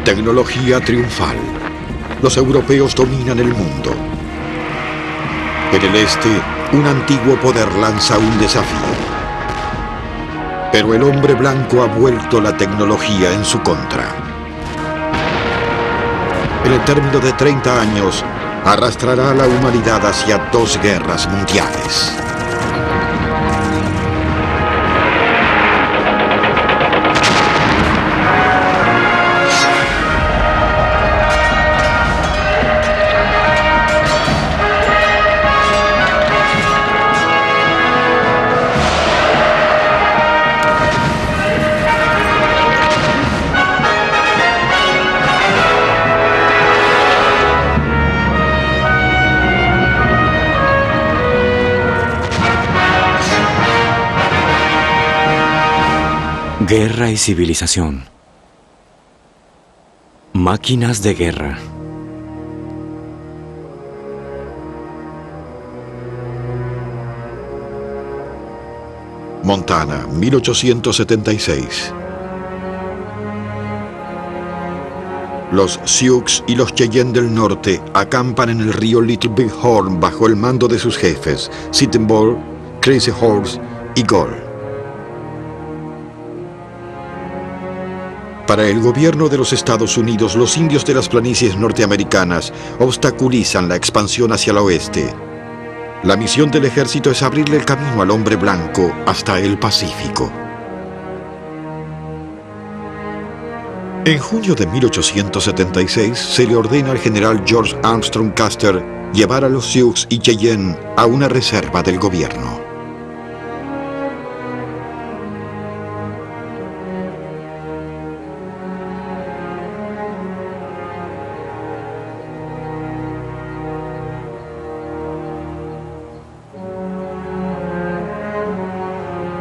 Tecnología triunfal. Los europeos dominan el mundo. En el este, un antiguo poder lanza un desafío. Pero el hombre blanco ha vuelto la tecnología en su contra. En el término de 30 años, arrastrará a la humanidad hacia 2 guerras mundiales. Guerra y civilización. Máquinas de guerra. Montana, 1876. Los Sioux y los Cheyenne del norte acampan en el río Little Big Horn bajo el mando de sus jefes, Sitting Bull, Crazy Horse y Gull. Para el gobierno de los Estados Unidos, los indios de las planicies norteamericanas obstaculizan la expansión hacia el oeste. La misión del ejército es abrirle el camino al hombre blanco hasta el Pacífico. En junio de 1876 se le ordena al general George Armstrong Custer llevar a los Sioux y Cheyenne a una reserva del gobierno.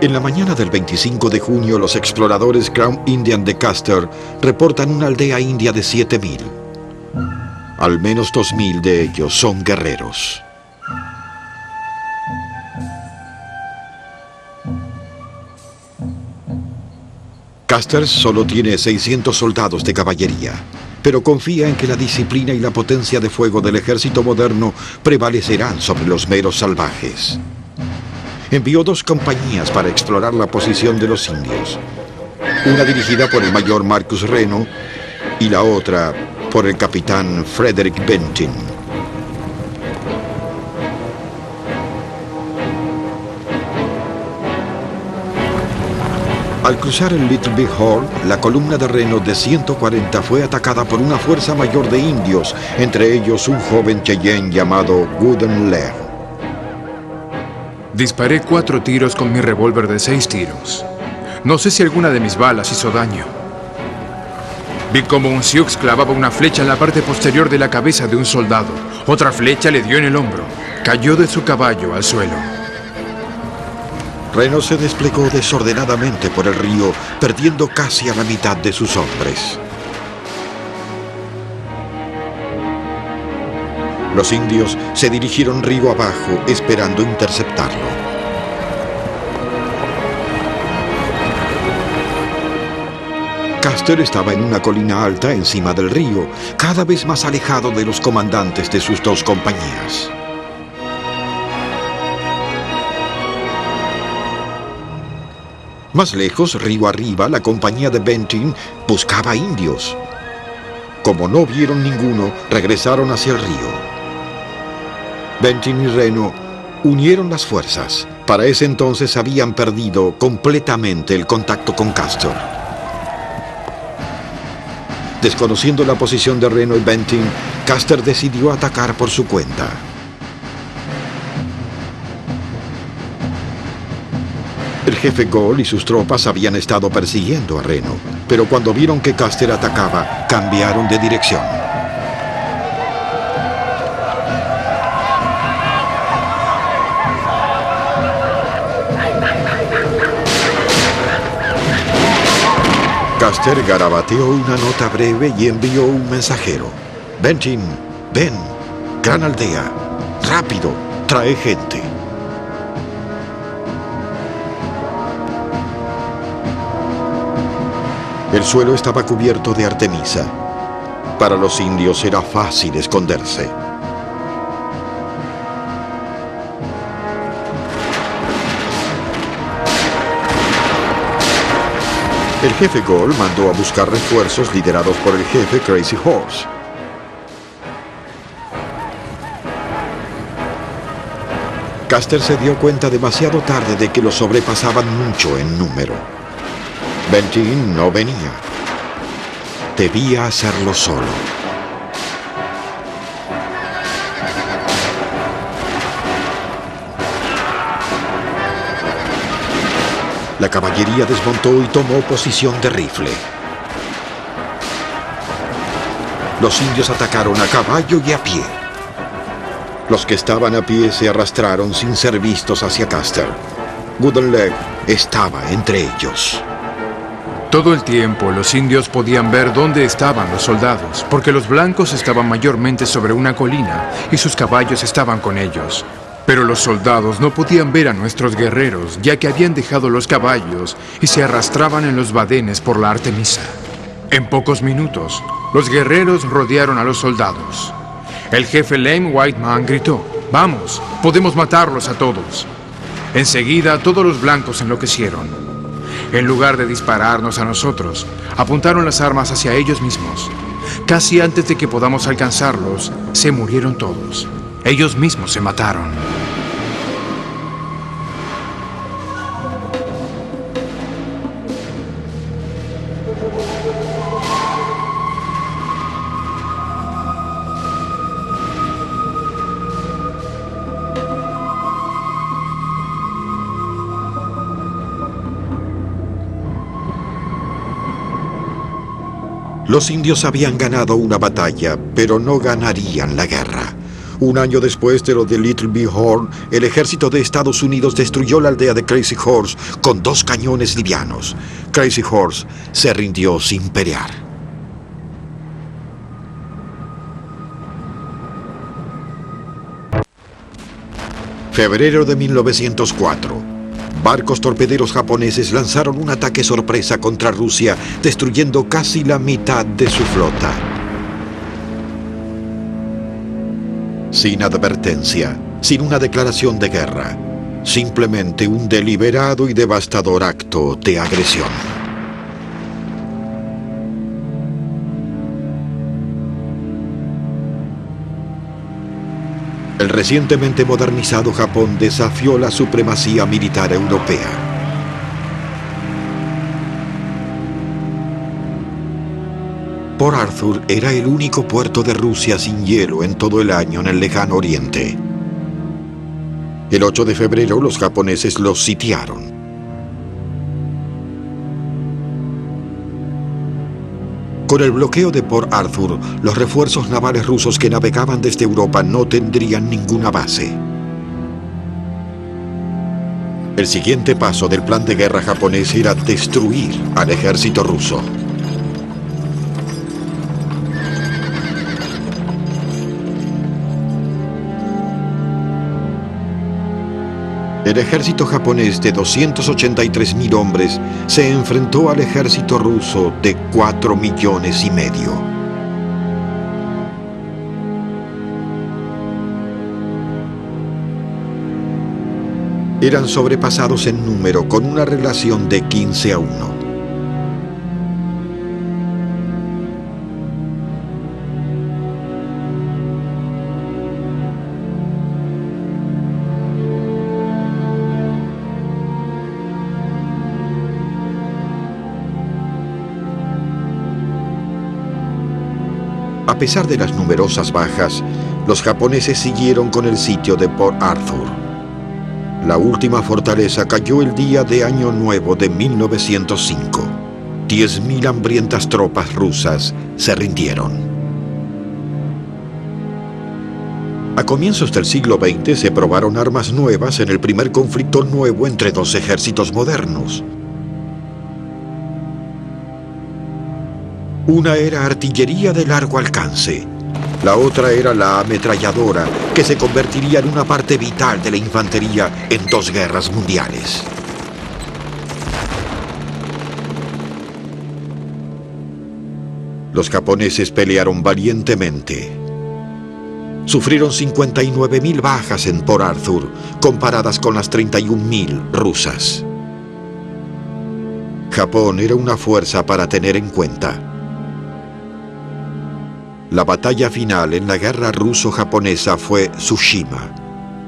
En la mañana del 25 de junio, los exploradores Crown Indian de Custer reportan una aldea india de 7,000. Al menos 2,000 de ellos son guerreros. Custer solo tiene 600 soldados de caballería, pero confía en que la disciplina y la potencia de fuego del ejército moderno prevalecerán sobre los meros salvajes. Envió 2 compañías para explorar la posición de los indios. Una dirigida por el mayor Marcus Reno y la otra por el capitán Frederick Benton. Al cruzar el Little Big Horn, la columna de Reno de 140 fue atacada por una fuerza mayor de indios, entre ellos un joven Cheyenne llamado Wooden Leg. Disparé 4 tiros con mi revólver de 6 tiros. No sé si alguna de mis balas hizo daño. Vi como un Sioux clavaba una flecha en la parte posterior de la cabeza de un soldado. Otra flecha le dio en el hombro. Cayó de su caballo al suelo. Reno se desplegó desordenadamente por el río, perdiendo casi a la mitad de sus hombres. Los indios se dirigieron río abajo, esperando interceptarlo. Custer estaba en una colina alta encima del río, cada vez más alejado de los comandantes de sus 2 compañías. Más lejos, río arriba, la compañía de Benton buscaba indios. Como no vieron ninguno, regresaron hacia el río. Benton y Reno unieron las fuerzas. Para ese entonces habían perdido completamente el contacto con Custer. Desconociendo la posición de Reno y Benton, Custer decidió atacar por su cuenta. El jefe Gull y sus tropas habían estado persiguiendo a Reno, pero cuando vieron que Custer atacaba, cambiaron de dirección. Custer garabateó una nota breve y envió un mensajero. Benton, ven, gran aldea, rápido, trae gente. El suelo estaba cubierto de artemisa. Para los indios era fácil esconderse. El jefe Gol mandó a buscar refuerzos liderados por el jefe Crazy Horse. Custer se dio cuenta demasiado tarde de que los sobrepasaban mucho en número. Benteen no venía. Debía hacerlo solo. La caballería desmontó y tomó posición de rifle. Los indios atacaron a caballo y a pie. Los que estaban a pie se arrastraron sin ser vistos hacia Custer. Wooden Leg estaba entre ellos. Todo el tiempo los indios podían ver dónde estaban los soldados, porque los blancos estaban mayormente sobre una colina y sus caballos estaban con ellos. Pero los soldados no podían ver a nuestros guerreros, ya que habían dejado los caballos y se arrastraban en los badenes por la Artemisa. En pocos minutos, los guerreros rodearon a los soldados. El jefe Lame White Man gritó: «¡Vamos! ¡Podemos matarlos a todos!». Enseguida, todos los blancos enloquecieron. En lugar de dispararnos a nosotros, apuntaron las armas hacia ellos mismos. Casi antes de que podamos alcanzarlos, se murieron todos. Ellos mismos se mataron. Los indios habían ganado una batalla, pero no ganarían la guerra. Un año después de lo de Little Big Horn, el ejército de Estados Unidos destruyó la aldea de Crazy Horse con 2 cañones livianos. Crazy Horse se rindió sin pelear. Febrero de 1904. Barcos torpederos japoneses lanzaron un ataque sorpresa contra Rusia, destruyendo casi la mitad de su flota. Sin advertencia, sin una declaración de guerra, simplemente un deliberado y devastador acto de agresión. El recientemente modernizado Japón desafió la supremacía militar europea. Port Arthur era el único puerto de Rusia sin hielo en todo el año en el lejano oriente. El 8 de febrero los japoneses los sitiaron. Con el bloqueo de Port Arthur, los refuerzos navales rusos que navegaban desde Europa no tendrían ninguna base. El siguiente paso del plan de guerra japonés era destruir al ejército ruso. El ejército japonés de 283.000 hombres se enfrentó al ejército ruso de 4,5 millones. Eran sobrepasados en número con una relación de 15-1. A pesar de las numerosas bajas, los japoneses siguieron con el sitio de Port Arthur. La última fortaleza cayó el día de Año Nuevo de 1905. 10.000 hambrientas tropas rusas se rindieron. A comienzos del siglo XX se probaron armas nuevas en el primer conflicto nuevo entre 2 ejércitos modernos. Una era artillería de largo alcance. La otra era la ametralladora, que se convertiría en una parte vital de la infantería en 2 guerras mundiales. Los japoneses pelearon valientemente. Sufrieron 59.000 bajas en Port Arthur, comparadas con las 31.000 rusas. Japón era una fuerza para tener en cuenta. La batalla final en la guerra ruso-japonesa fue Tsushima,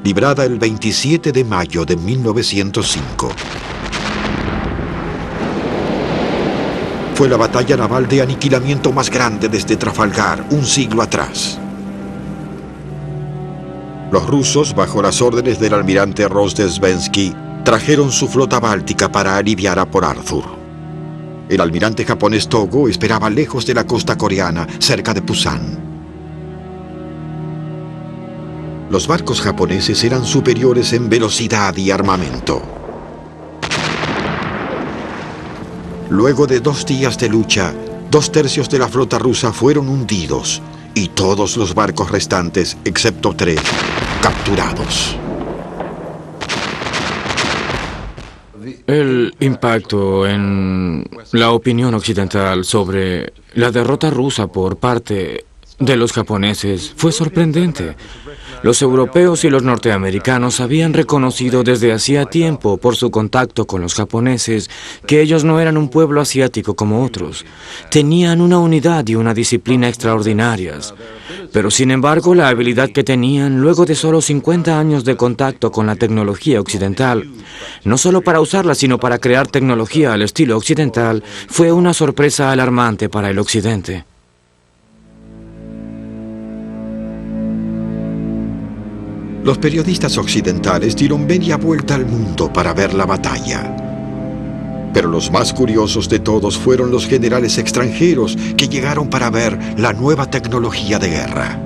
librada el 27 de mayo de 1905. Fue la batalla naval de aniquilamiento más grande desde Trafalgar, un siglo atrás. Los rusos, bajo las órdenes del almirante Rozdestvensky, trajeron su flota báltica para aliviar a Port Arthur. El almirante japonés Togo esperaba lejos de la costa coreana, cerca de Pusan. Los barcos japoneses eran superiores en velocidad y armamento. Luego de 2 días de lucha, 2/3 de la flota rusa fueron hundidos y todos los barcos restantes, excepto 3, capturados. El impacto en la opinión occidental sobre la derrota rusa por parte de los japoneses fue sorprendente. Los europeos y los norteamericanos habían reconocido desde hacía tiempo, por su contacto con los japoneses, que ellos no eran un pueblo asiático como otros. Tenían una unidad y una disciplina extraordinarias. Pero sin embargo, la habilidad que tenían, luego de solo 50 años de contacto con la tecnología occidental, no solo para usarla, sino para crear tecnología al estilo occidental, fue una sorpresa alarmante para el occidente. Los periodistas occidentales dieron media vuelta al mundo para ver la batalla. Pero los más curiosos de todos fueron los generales extranjeros que llegaron para ver la nueva tecnología de guerra.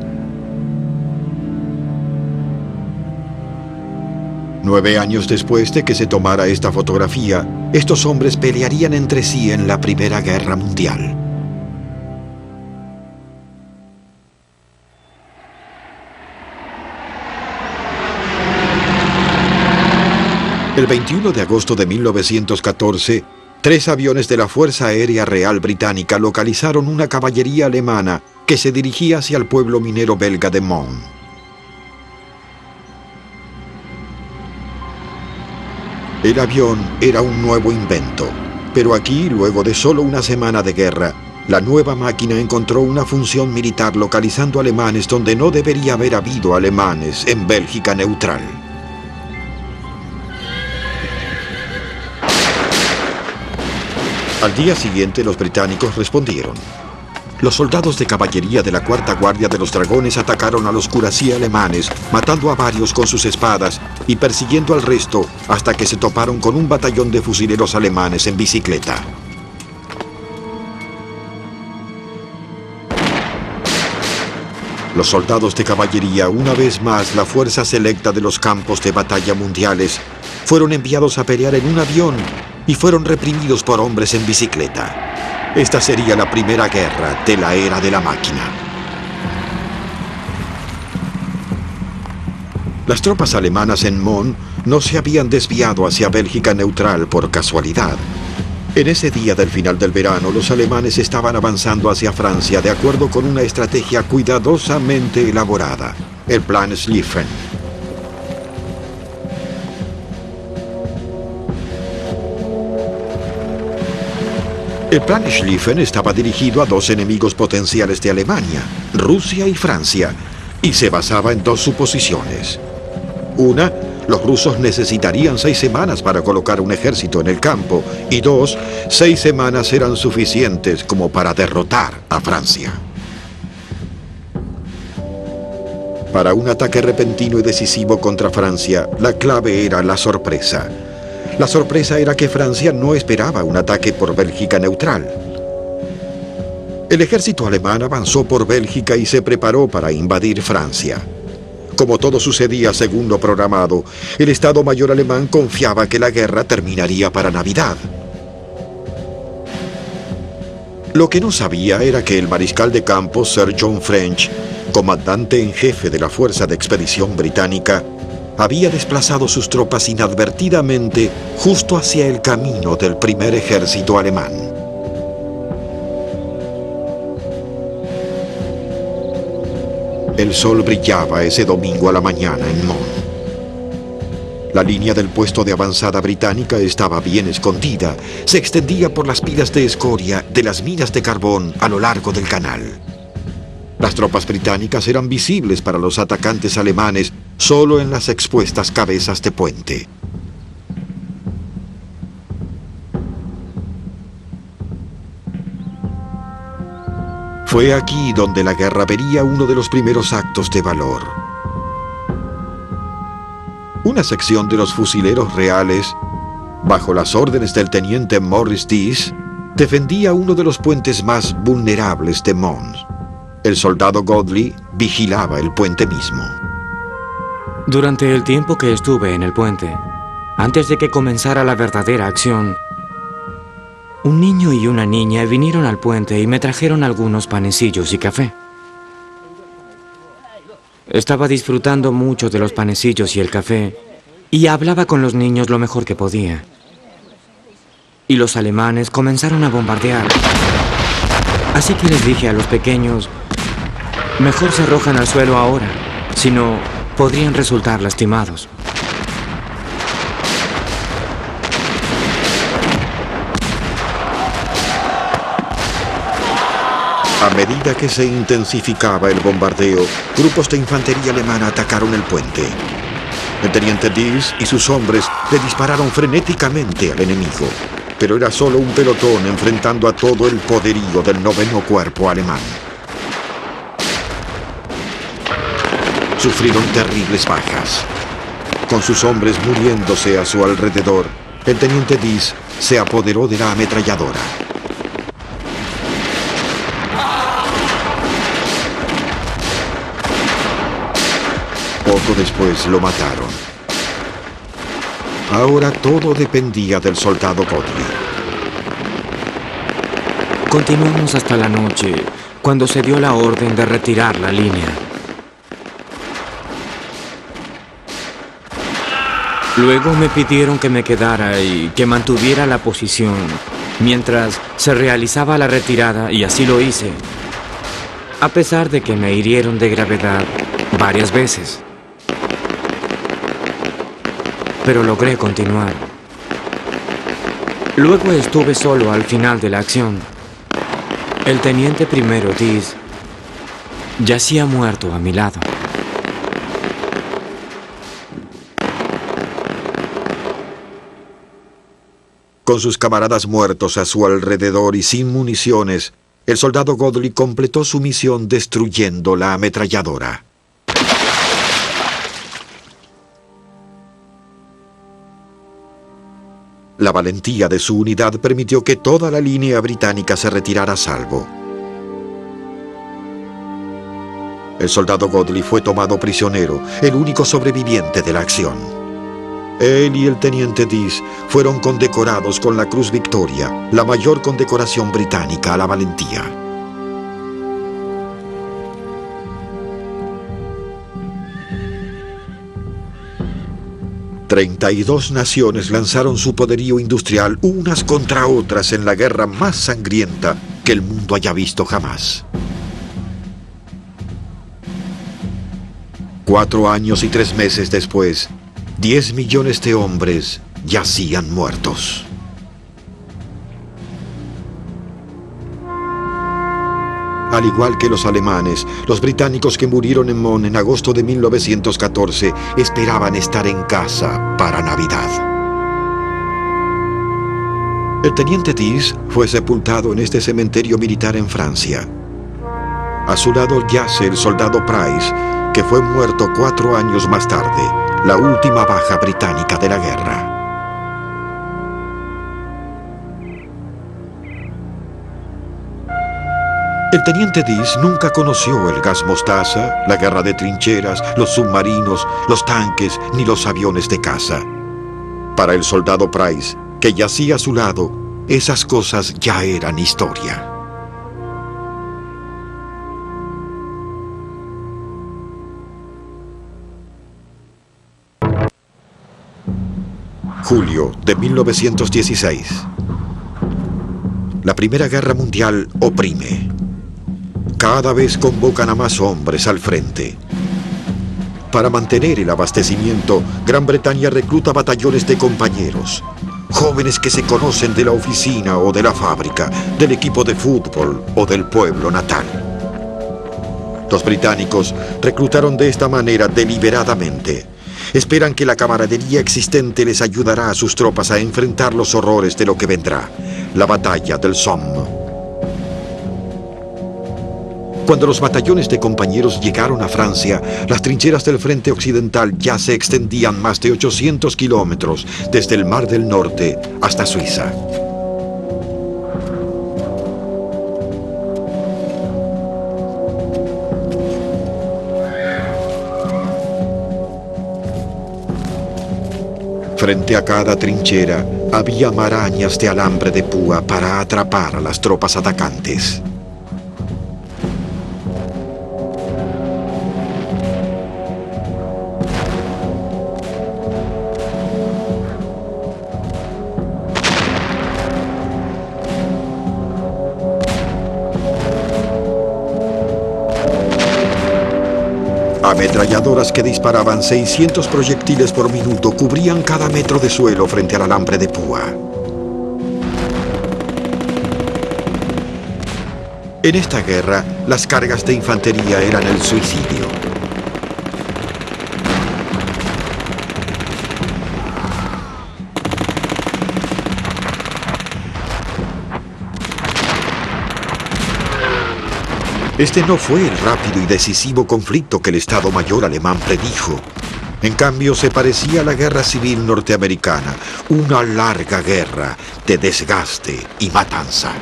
9 años después de que se tomara esta fotografía, estos hombres pelearían entre sí en la Primera Guerra Mundial. El 21 de agosto de 1914, 3 aviones de la Fuerza Aérea Real Británica localizaron una caballería alemana que se dirigía hacia el pueblo minero belga de Mons. El avión era un nuevo invento, pero aquí, luego de solo una semana de guerra, la nueva máquina encontró una función militar localizando alemanes donde no debería haber habido alemanes en Bélgica neutral. Al día siguiente, los británicos respondieron. Los soldados de caballería de la Cuarta Guardia de los Dragones atacaron a los cuirassí alemanes, matando a varios con sus espadas y persiguiendo al resto hasta que se toparon con un batallón de fusileros alemanes en bicicleta. Los soldados de caballería, una vez más la fuerza selecta de los campos de batalla mundiales, fueron enviados a pelear en un avión y fueron reprimidos por hombres en bicicleta. Esta sería la primera guerra de la era de la máquina. Las tropas alemanas en Mons no se habían desviado hacia Bélgica neutral por casualidad. En ese día del final del verano, los alemanes estaban avanzando hacia Francia de acuerdo con una estrategia cuidadosamente elaborada, el Plan Schlieffen. El Plan Schlieffen estaba dirigido a 2 enemigos potenciales de Alemania, Rusia y Francia, y se basaba en 2 suposiciones. Una, los rusos necesitarían 6 semanas para colocar un ejército en el campo, y 2, 6 semanas eran suficientes como para derrotar a Francia. Para un ataque repentino y decisivo contra Francia, la clave era la sorpresa. La sorpresa era que Francia no esperaba un ataque por Bélgica neutral. El ejército alemán avanzó por Bélgica y se preparó para invadir Francia. Como todo sucedía según lo programado, el Estado Mayor alemán confiaba que la guerra terminaría para Navidad. Lo que no sabía era que el mariscal de campo Sir John French, comandante en jefe de la Fuerza de Expedición Británica, había desplazado sus tropas inadvertidamente justo hacia el camino del primer ejército alemán. El sol brillaba ese domingo a la mañana en Mons. La línea del puesto de avanzada británica estaba bien escondida. Se extendía por las pilas de escoria de las minas de carbón a lo largo del canal. Las tropas británicas eran visibles para los atacantes alemanes solo en las expuestas cabezas de puente. Fue aquí donde la guerra vería uno de los primeros actos de valor. Una sección de los fusileros reales, bajo las órdenes del teniente Morris Deas, defendía uno de los puentes más vulnerables de Mons. El soldado Godley vigilaba el puente mismo. Durante el tiempo que estuve en el puente, antes de que comenzara la verdadera acción, un niño y una niña vinieron al puente y me trajeron algunos panecillos y café. Estaba disfrutando mucho de los panecillos y el café y hablaba con los niños lo mejor que podía. Y los alemanes comenzaron a bombardear. Así que les dije a los pequeños, mejor se arrojan al suelo ahora, si no, podrían resultar lastimados. A medida que se intensificaba el bombardeo, grupos de infantería alemana atacaron el puente. El teniente Deas y sus hombres le dispararon frenéticamente al enemigo, pero era solo un pelotón enfrentando a todo el poderío del 9º Cuerpo alemán. Sufrieron terribles bajas. Con sus hombres muriéndose a su alrededor, el teniente Deas se apoderó de la ametralladora. Poco después lo mataron. Ahora todo dependía del soldado Godley. Continuamos hasta la noche, cuando se dio la orden de retirar la línea. Luego me pidieron que me quedara y que mantuviera la posición mientras se realizaba la retirada, y así lo hice, a pesar de que me hirieron de gravedad varias veces. Pero logré continuar. Luego estuve solo al final de la acción. El teniente primero Deas yacía muerto a mi lado. Con sus camaradas muertos a su alrededor y sin municiones, el soldado Godley completó su misión destruyendo la ametralladora. La valentía de su unidad permitió que toda la línea británica se retirara a salvo. El soldado Godley fue tomado prisionero, el único sobreviviente de la acción. Él y el teniente Deas fueron condecorados con la Cruz Victoria, la mayor condecoración británica a la valentía. ...32 naciones lanzaron su poderío industrial unas contra otras en la guerra más sangrienta que el mundo haya visto jamás. 4 años y 3 meses después, 10 millones de hombres yacían muertos. Al igual que los alemanes, los británicos que murieron en Mons en agosto de 1914 esperaban estar en casa para Navidad. El teniente Deas fue sepultado en este cementerio militar en Francia. A su lado yace el soldado Price, que fue muerto 4 años más tarde, la última baja británica de la guerra. El teniente Deas nunca conoció el gas mostaza, la guerra de trincheras, los submarinos, los tanques ni los aviones de caza. Para el soldado Price, que yacía a su lado, esas cosas ya eran historia. Julio de 1916. La Primera Guerra Mundial oprime. cada vez convocan a más hombres al frente. Para mantener el abastecimiento, Gran Bretaña recluta batallones de compañeros, jóvenes que se conocen de la oficina o de la fábrica, del equipo de fútbol o del pueblo natal. Los británicos reclutaron de esta manera deliberadamente. Esperan que la camaradería existente les ayudará a sus tropas a enfrentar los horrores de lo que vendrá, la batalla del Somme. Cuando los batallones de compañeros llegaron a Francia, las trincheras del frente occidental ya se extendían más de 800 kilómetros desde el Mar del Norte hasta Suiza. Frente a cada trinchera había marañas de alambre de púa para atrapar a las tropas atacantes. Ametralladoras que disparaban 600 proyectiles por minuto cubrían cada metro de suelo frente al alambre de púa. En esta guerra, las cargas de infantería eran el suicidio. Este no fue el rápido y decisivo conflicto que el Estado Mayor alemán predijo. En cambio, se parecía a la Guerra Civil norteamericana, una larga guerra de desgaste y matanza.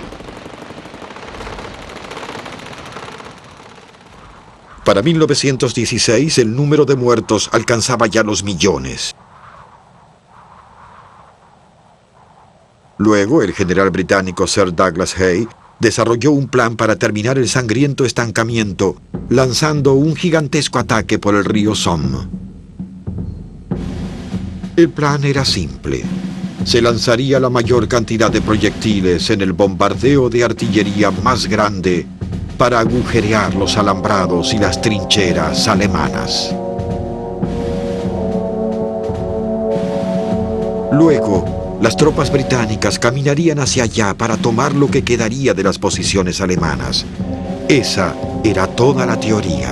Para 1916, el número de muertos alcanzaba ya los millones. Luego, el general británico Sir Douglas Hay desarrolló un plan para terminar el sangriento estancamiento, lanzando un gigantesco ataque por el río Somme. El plan era simple. Se lanzaría la mayor cantidad de proyectiles en el bombardeo de artillería más grande para agujerear los alambrados y las trincheras alemanas. Luego, las tropas británicas caminarían hacia allá para tomar lo que quedaría de las posiciones alemanas. Esa era toda la teoría.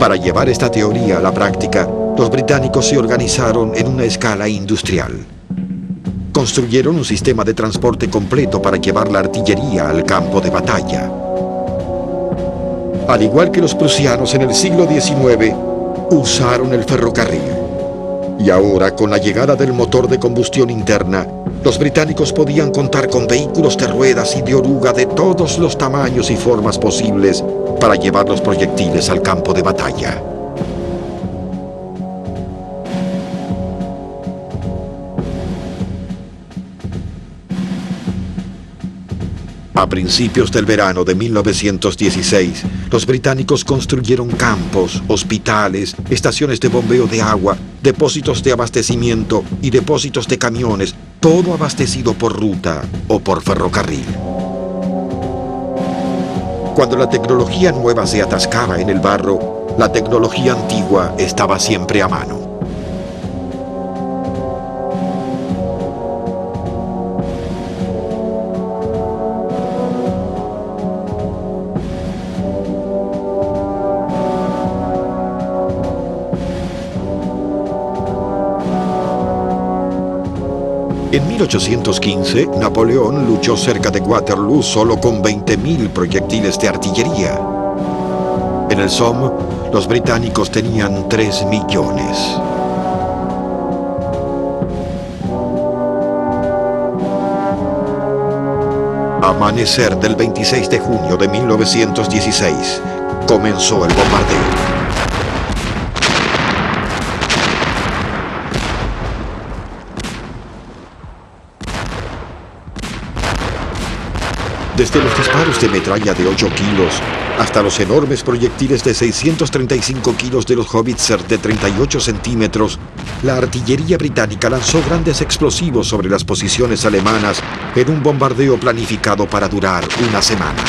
Para llevar esta teoría a la práctica, los británicos se organizaron en una escala industrial. Construyeron un sistema de transporte completo para llevar la artillería al campo de batalla. Al igual que los prusianos en el siglo XIX, usaron el ferrocarril. Y ahora, con la llegada del motor de combustión interna, los británicos podían contar con vehículos de ruedas y de oruga de todos los tamaños y formas posibles para llevar los proyectiles al campo de batalla. A principios del verano de 1916, los británicos construyeron campos, hospitales, estaciones de bombeo de agua, depósitos de abastecimiento y depósitos de camiones, todo abastecido por ruta o por ferrocarril. Cuando la tecnología nueva se atascaba en el barro, la tecnología antigua estaba siempre a mano. En 1815, Napoleón luchó cerca de Waterloo solo con 20.000 proyectiles de artillería. En el Somme, los británicos tenían 3 millones. Amanecer del 26 de junio de 1916, comenzó el bombardeo. Desde los disparos de metralla de 8 kilos hasta los enormes proyectiles de 635 kilos de los Howitzer de 38 centímetros, la artillería británica lanzó grandes explosivos sobre las posiciones alemanas en un bombardeo planificado para durar una semana.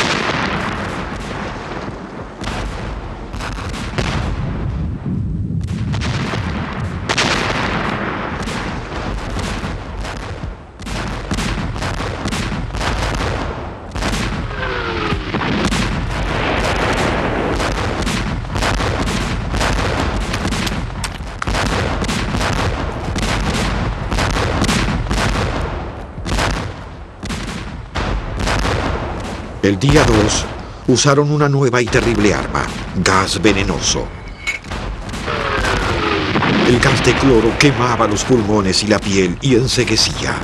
El día 2, usaron una nueva y terrible arma, gas venenoso. El gas de cloro quemaba los pulmones y la piel y enceguecía.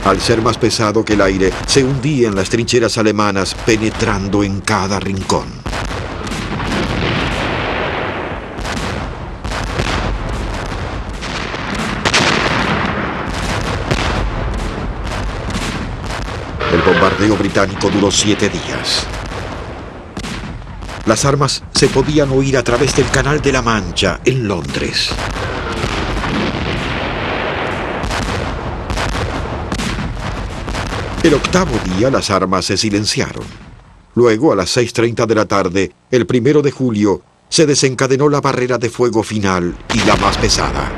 Al ser más pesado que el aire, se hundía en las trincheras alemanas, penetrando en cada rincón. El bombardeo británico duró 7 días. Las armas se podían oír a través del Canal de la Mancha, en Londres. El 8º día las armas se silenciaron. Luego, a las 6:30 de la tarde, el 1 de julio, se desencadenó la barrera de fuego final y la más pesada.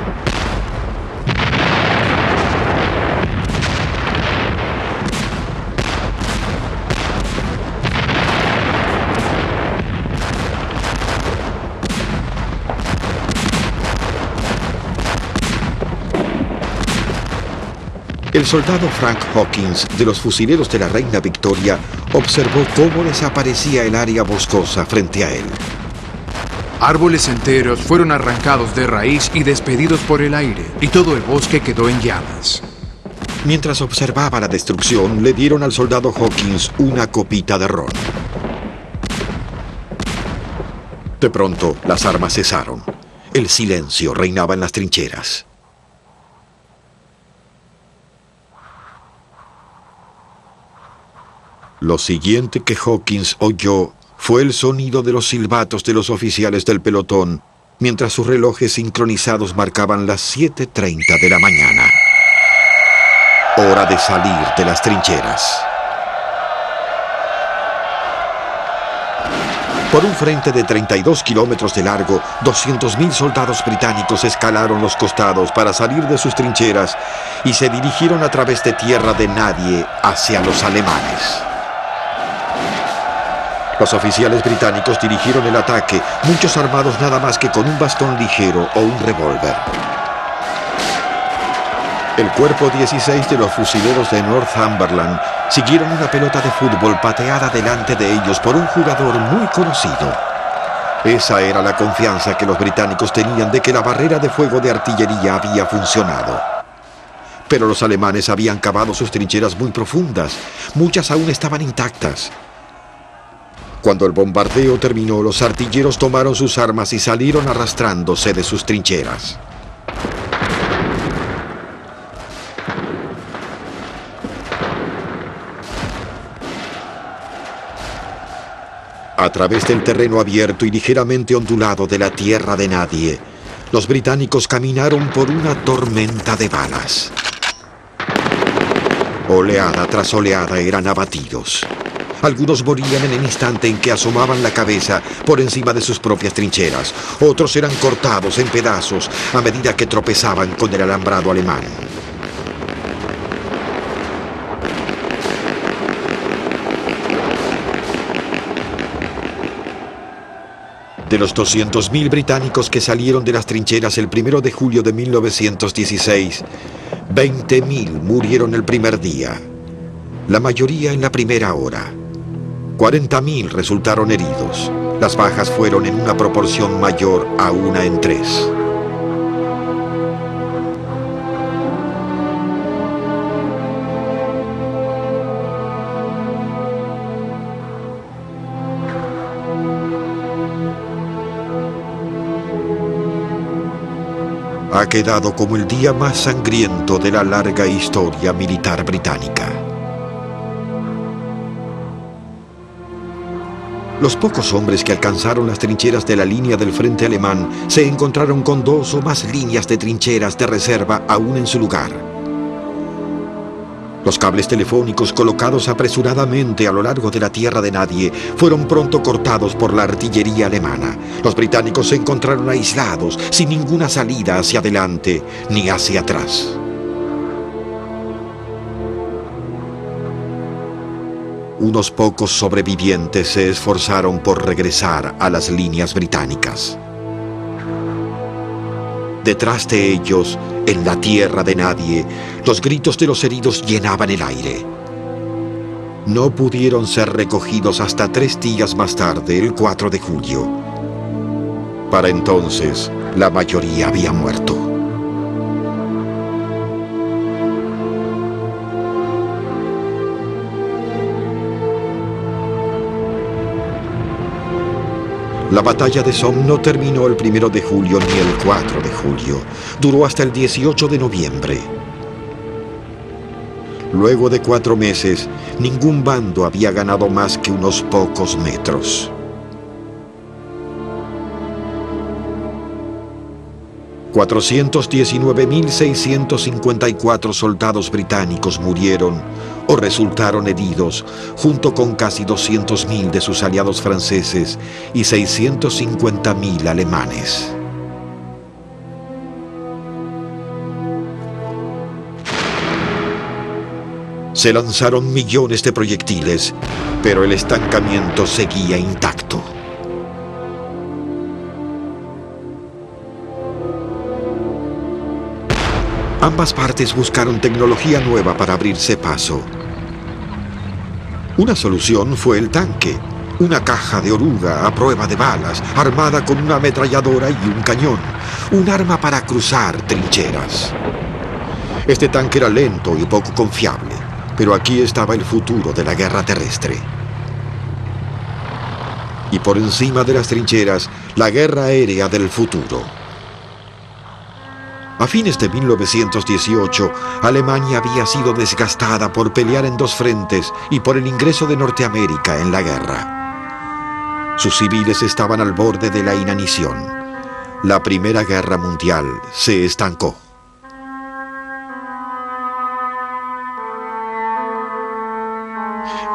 El soldado Frank Hawkins, de los fusileros de la Reina Victoria, observó cómo desaparecía el área boscosa frente a él. Árboles enteros fueron arrancados de raíz y despedidos por el aire, y todo el bosque quedó en llamas. Mientras observaba la destrucción, le dieron al soldado Hawkins una copita de ron. De pronto, las armas cesaron. El silencio reinaba en las trincheras. Lo siguiente que Hawkins oyó fue el sonido de los silbatos de los oficiales del pelotón, mientras sus relojes sincronizados marcaban las 7:30 de la mañana. Hora de salir de las trincheras. Por un frente de 32 kilómetros de largo, 200.000 soldados británicos escalaron los costados para salir de sus trincheras y se dirigieron a través de tierra de nadie hacia los alemanes. Los oficiales británicos dirigieron el ataque, muchos armados nada más que con un bastón ligero o un revólver. El cuerpo 16 de los fusileros de Northumberland siguieron una pelota de fútbol pateada delante de ellos por un jugador muy conocido. Esa era la confianza que los británicos tenían de que la barrera de fuego de artillería había funcionado. Pero los alemanes habían cavado sus trincheras muy profundas, muchas aún estaban intactas. Cuando el bombardeo terminó, los artilleros tomaron sus armas y salieron arrastrándose de sus trincheras. A través del terreno abierto y ligeramente ondulado de la tierra de nadie, los británicos caminaron por una tormenta de balas. Oleada tras oleada eran abatidos. Algunos morían en el instante en que asomaban la cabeza por encima de sus propias trincheras. Otros eran cortados en pedazos a medida que tropezaban con el alambrado alemán. De los 200.000 británicos que salieron de las trincheras el 1 de julio de 1916, 20.000 murieron el primer día, la mayoría en la primera hora. 40.000 resultaron heridos. Las bajas fueron en una proporción mayor a 1 en 3. ha quedado como el día más sangriento de la larga historia militar británica. Los pocos hombres que alcanzaron las trincheras de la línea del frente alemán se encontraron con 2 o más líneas de trincheras de reserva aún en su lugar. Los cables telefónicos colocados apresuradamente a lo largo de la tierra de nadie fueron pronto cortados por la artillería alemana. Los británicos se encontraron aislados, sin ninguna salida hacia adelante ni hacia atrás. Unos pocos sobrevivientes se esforzaron por regresar a las líneas británicas. Detrás de ellos, en la tierra de nadie, los gritos de los heridos llenaban el aire. No pudieron ser recogidos hasta 3 días más tarde, el 4 de julio. Para entonces, la mayoría había muerto. La batalla de Somme no terminó el 1 de julio ni el 4 de julio. Duró hasta el 18 de noviembre. Luego de 4 meses, ningún bando había ganado más que unos pocos metros. 419.654 soldados británicos murieron o resultaron heridos, junto con casi 200.000 de sus aliados franceses y 650.000 alemanes. Se lanzaron millones de proyectiles, pero el estancamiento seguía intacto. Ambas partes buscaron tecnología nueva para abrirse paso. Una solución fue el tanque, una caja de oruga a prueba de balas, armada con una ametralladora y un cañón, un arma para cruzar trincheras. Este tanque era lento y poco confiable, pero aquí estaba el futuro de la guerra terrestre. Y por encima de las trincheras, la guerra aérea del futuro. A fines de 1918, Alemania había sido desgastada por pelear en 2 frentes y por el ingreso de Norteamérica en la guerra. Sus civiles estaban al borde de la inanición. La Primera Guerra Mundial se estancó.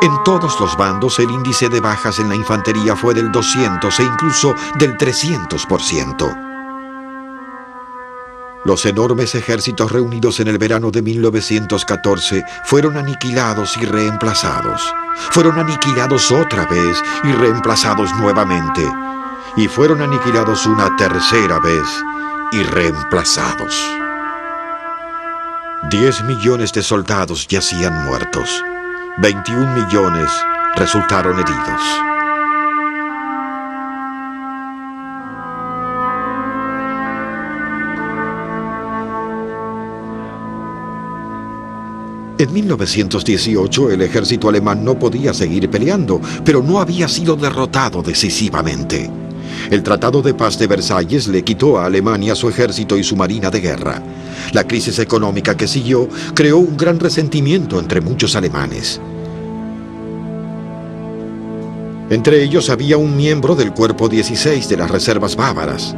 En todos los bandos, el índice de bajas en la infantería fue del 200 e incluso del 300%. Los enormes ejércitos reunidos en el verano de 1914 fueron aniquilados y reemplazados. Fueron aniquilados otra vez y reemplazados nuevamente. Y fueron aniquilados una tercera vez y reemplazados. 10 millones de soldados yacían muertos. 21 millones resultaron heridos. En 1918 el ejército alemán no podía seguir peleando, pero no había sido derrotado decisivamente. El Tratado de Paz de Versalles le quitó a Alemania su ejército y su marina de guerra. La crisis económica que siguió creó un gran resentimiento entre muchos alemanes. Entre ellos había un miembro del Cuerpo 16 de las Reservas Bávaras.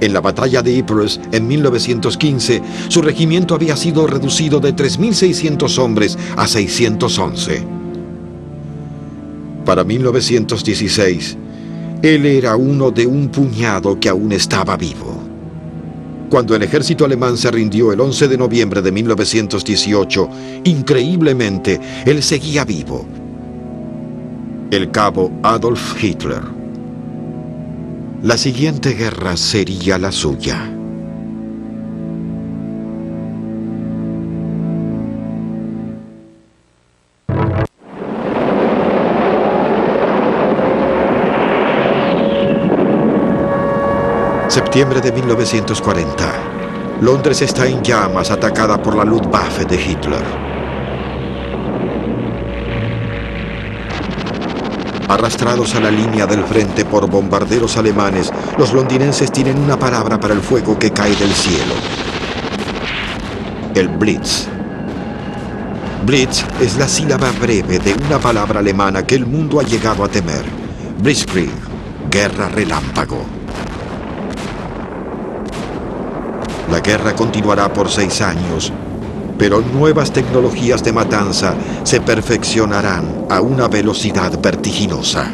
En la batalla de Ypres, en 1915, su regimiento había sido reducido de 3.600 hombres a 611. Para 1916, él era uno de un puñado que aún estaba vivo. Cuando el ejército alemán se rindió el 11 de noviembre de 1918, increíblemente, él seguía vivo. El cabo Adolf Hitler. La siguiente guerra sería la suya. Septiembre de 1940. Londres está en llamas, atacada por la Luftwaffe de Hitler. Arrastrados a la línea del frente por bombarderos alemanes, los londinenses tienen una palabra para el fuego que cae del cielo: el Blitz. Blitz es la sílaba breve de una palabra alemana que el mundo ha llegado a temer: Blitzkrieg, guerra relámpago. La guerra continuará por 6 años, pero nuevas tecnologías de matanza se perfeccionarán a una velocidad vertiginosa.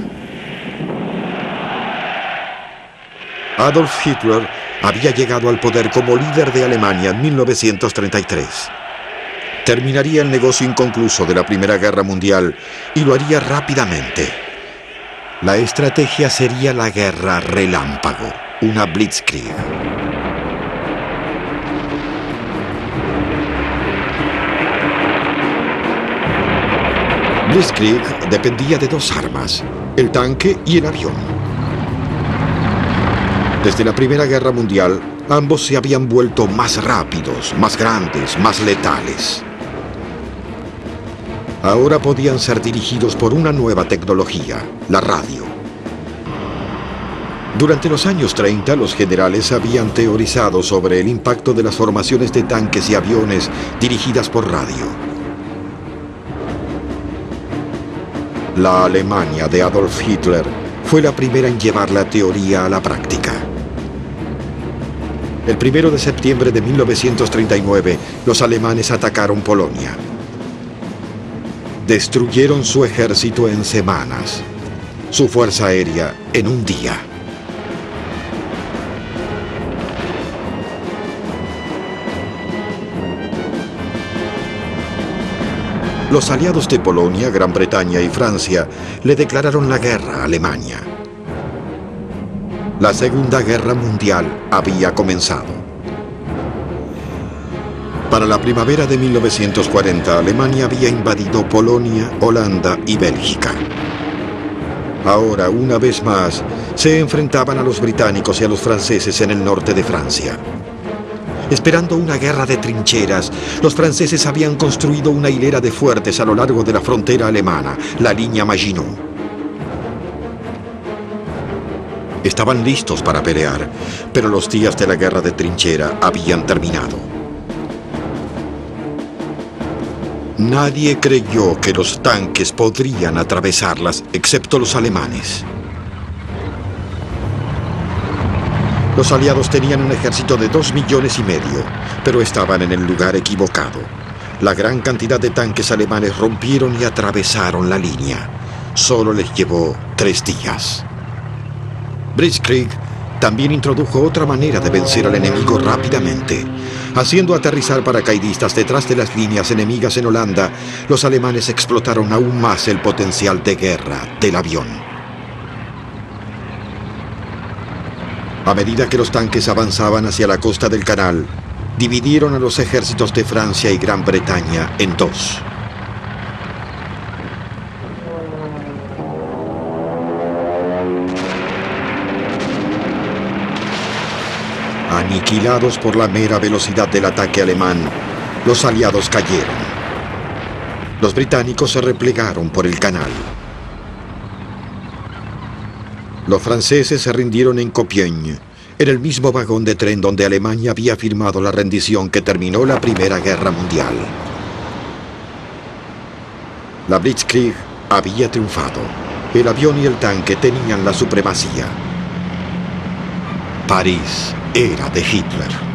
Adolf Hitler había llegado al poder como líder de Alemania en 1933. Terminaría el negocio inconcluso de la Primera Guerra Mundial y lo haría rápidamente. La estrategia sería la guerra relámpago, una Blitzkrieg. Blitzkrieg dependía de 2 armas: el tanque y el avión. Desde la Primera Guerra Mundial, ambos se habían vuelto más rápidos, más grandes, más letales. Ahora podían ser dirigidos por una nueva tecnología: la radio. Durante los años 30, los generales habían teorizado sobre el impacto de las formaciones de tanques y aviones dirigidas por radio. La Alemania de Adolf Hitler fue la primera en llevar la teoría a la práctica. El 1 de septiembre de 1939, los alemanes atacaron Polonia. Destruyeron su ejército en semanas, su fuerza aérea en un día. Los aliados de Polonia, Gran Bretaña y Francia le declararon la guerra a Alemania. La Segunda Guerra Mundial había comenzado. Para la primavera de 1940, Alemania había invadido Polonia, Holanda y Bélgica. Ahora, una vez más, se enfrentaban a los británicos y a los franceses en el norte de Francia. Esperando una guerra de trincheras, los franceses habían construido una hilera de fuertes a lo largo de la frontera alemana, la línea Maginot. Estaban listos para pelear, pero los días de la guerra de trinchera habían terminado. Nadie creyó que los tanques podrían atravesarlas, excepto los alemanes. Los aliados tenían un ejército de 2,5 millones, pero estaban en el lugar equivocado. La gran cantidad de tanques alemanes rompieron y atravesaron la línea. Solo les llevó 3 días. Blitzkrieg también introdujo otra manera de vencer al enemigo rápidamente. Haciendo aterrizar paracaidistas detrás de las líneas enemigas en Holanda, los alemanes explotaron aún más el potencial de guerra del avión. A medida que los tanques avanzaban hacia la costa del canal, dividieron a los ejércitos de Francia y Gran Bretaña en 2. Aniquilados por la mera velocidad del ataque alemán, los aliados cayeron. Los británicos se replegaron por el canal. Los franceses se rindieron en Compiègne, en el mismo vagón de tren donde Alemania había firmado la rendición que terminó la Primera Guerra Mundial. La Blitzkrieg había triunfado. El avión y el tanque tenían la supremacía. París era de Hitler.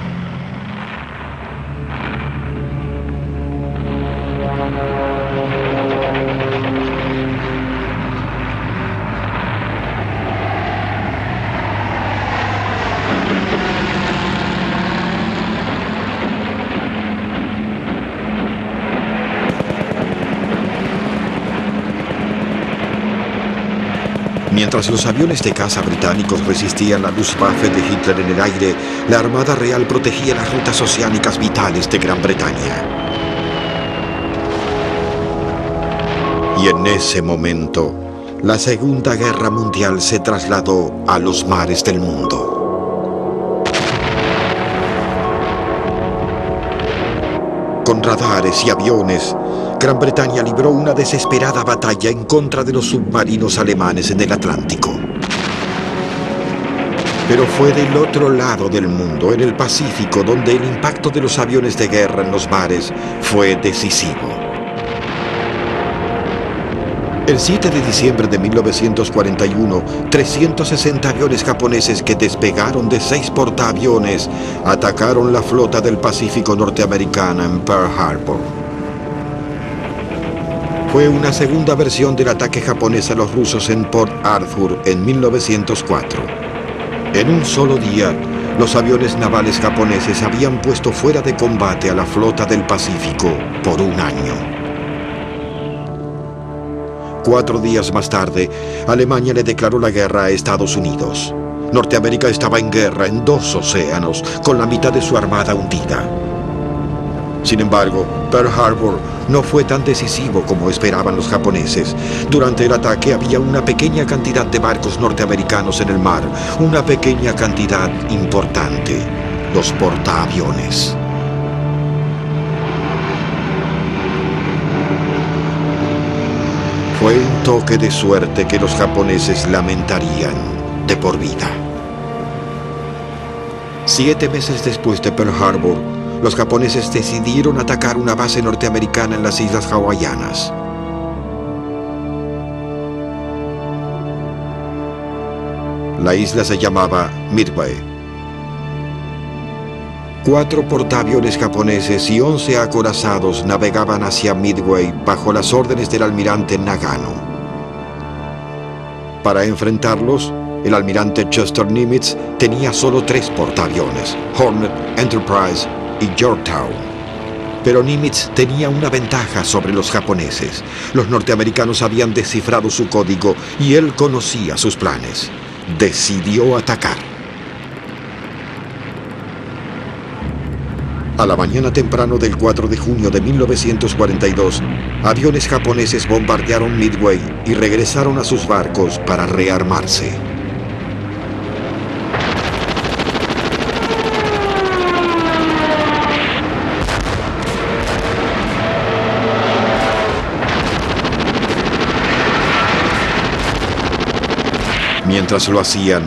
Mientras los aviones de caza británicos resistían la Luftwaffe de Hitler en el aire, la Armada Real protegía las rutas oceánicas vitales de Gran Bretaña. Y en ese momento, la Segunda Guerra Mundial se trasladó a los mares del mundo. Con radares y aviones, Gran Bretaña libró una desesperada batalla en contra de los submarinos alemanes en el Atlántico. Pero fue del otro lado del mundo, en el Pacífico, donde el impacto de los aviones de guerra en los mares fue decisivo. El 7 de diciembre de 1941, 360 aviones japoneses que despegaron de 6 portaaviones atacaron la flota del Pacífico norteamericana en Pearl Harbor. Fue una segunda versión del ataque japonés a los rusos en Port Arthur en 1904. En un solo día, los aviones navales japoneses habían puesto fuera de combate a la flota del Pacífico por un año. 4 días más tarde, Alemania le declaró la guerra a Estados Unidos. Norteamérica estaba en guerra en 2 océanos, con la mitad de su armada hundida. Sin embargo, Pearl Harbor no fue tan decisivo como esperaban los japoneses. Durante el ataque había una pequeña cantidad de barcos norteamericanos en el mar, una pequeña cantidad importante, los portaaviones. Fue un toque de suerte que los japoneses lamentarían de por vida. 7 meses después de Pearl Harbor, los japoneses decidieron atacar una base norteamericana en las islas hawaianas. La isla se llamaba Midway. 4 portaaviones japoneses y 11 acorazados navegaban hacia Midway bajo las órdenes del almirante Nagano. Para enfrentarlos, el almirante Chester Nimitz tenía solo 3 portaaviones, Hornet, Enterprise y Yorktown. Pero Nimitz tenía una ventaja sobre los japoneses. Los norteamericanos habían descifrado su código y él conocía sus planes. Decidió atacar. A la mañana temprano del 4 de junio de 1942, aviones japoneses bombardearon Midway y regresaron a sus barcos para rearmarse. Mientras lo hacían,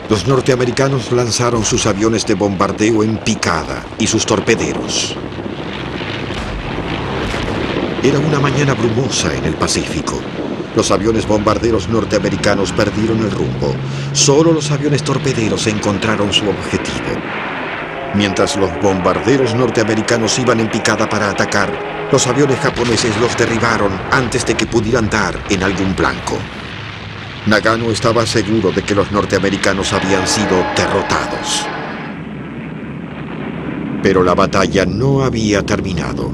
los norteamericanos lanzaron sus aviones de bombardeo en picada y sus torpederos. Era una mañana brumosa en el Pacífico. Los aviones bombarderos norteamericanos perdieron el rumbo. Solo los aviones torpederos encontraron su objetivo. Mientras los bombarderos norteamericanos iban en picada para atacar, los aviones japoneses los derribaron antes de que pudieran dar en algún blanco. Nagano estaba seguro de que los norteamericanos habían sido derrotados. Pero la batalla no había terminado.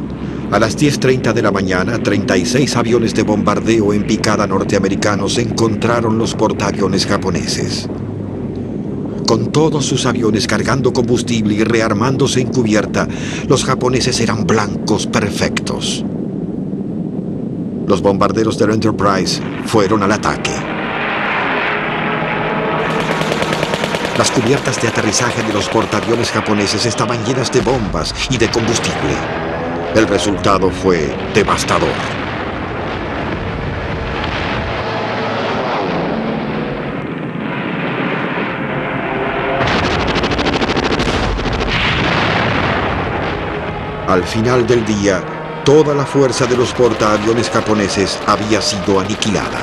A las 10:30 de la mañana, 36 aviones de bombardeo en picada norteamericanos encontraron los portaaviones japoneses. Con todos sus aviones cargando combustible y rearmándose en cubierta, los japoneses eran blancos perfectos. Los bombarderos del Enterprise fueron al ataque. Las cubiertas de aterrizaje de los portaaviones japoneses estaban llenas de bombas y de combustible. El resultado fue devastador. Al final del día, toda la fuerza de los portaaviones japoneses había sido aniquilada.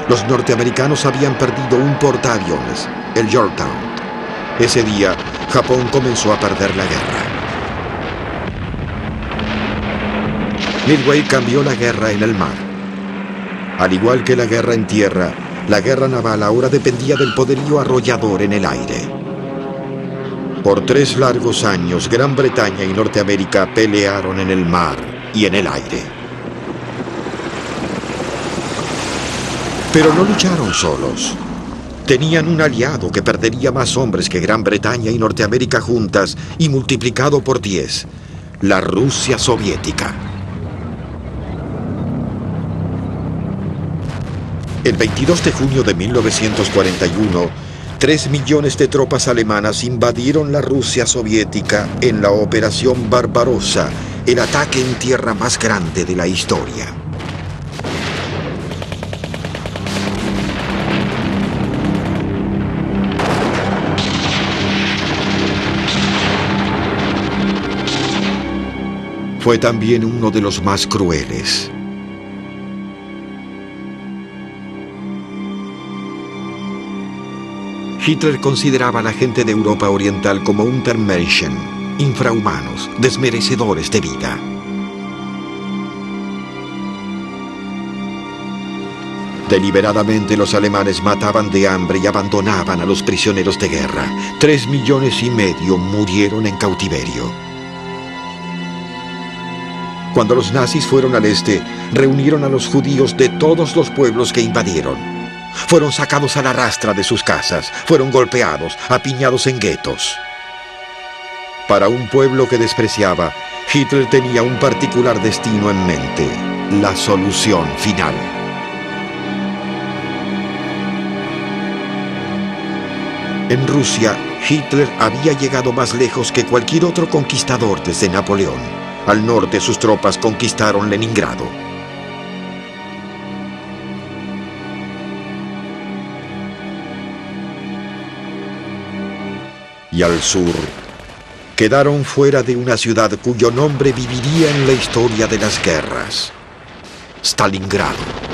Los norteamericanos habían perdido un portaaviones, el Yorktown. Ese día, Japón comenzó a perder la guerra. Midway cambió la guerra en el mar. Al igual que la guerra en tierra, la guerra naval ahora dependía del poderío arrollador en el aire. Por 3 largos años, Gran Bretaña y Norteamérica pelearon en el mar y en el aire. Pero no lucharon solos. Tenían un aliado que perdería más hombres que Gran Bretaña y Norteamérica juntas y multiplicado por 10, la Rusia soviética. El 22 de junio de 1941, 3 millones de tropas alemanas invadieron la Rusia soviética en la Operación Barbarossa el ataque en tierra más grande de la historia. Fue también uno de los más crueles. Hitler consideraba a la gente de Europa Oriental como Untermenschen, infrahumanos, desmerecedores de vida. Deliberadamente los alemanes mataban de hambre y abandonaban a los prisioneros de guerra. 3,5 millones murieron en cautiverio. Cuando los nazis fueron al este, reunieron a los judíos de todos los pueblos que invadieron. Fueron sacados a la rastra de sus casas, fueron golpeados, apiñados en guetos. Para un pueblo que despreciaba, Hitler tenía un particular destino en mente: la solución final. En Rusia, Hitler había llegado más lejos que cualquier otro conquistador desde Napoleón. Al norte, sus tropas conquistaron Leningrado. Y al sur, quedaron fuera de una ciudad cuyo nombre viviría en la historia de las guerras: Stalingrado.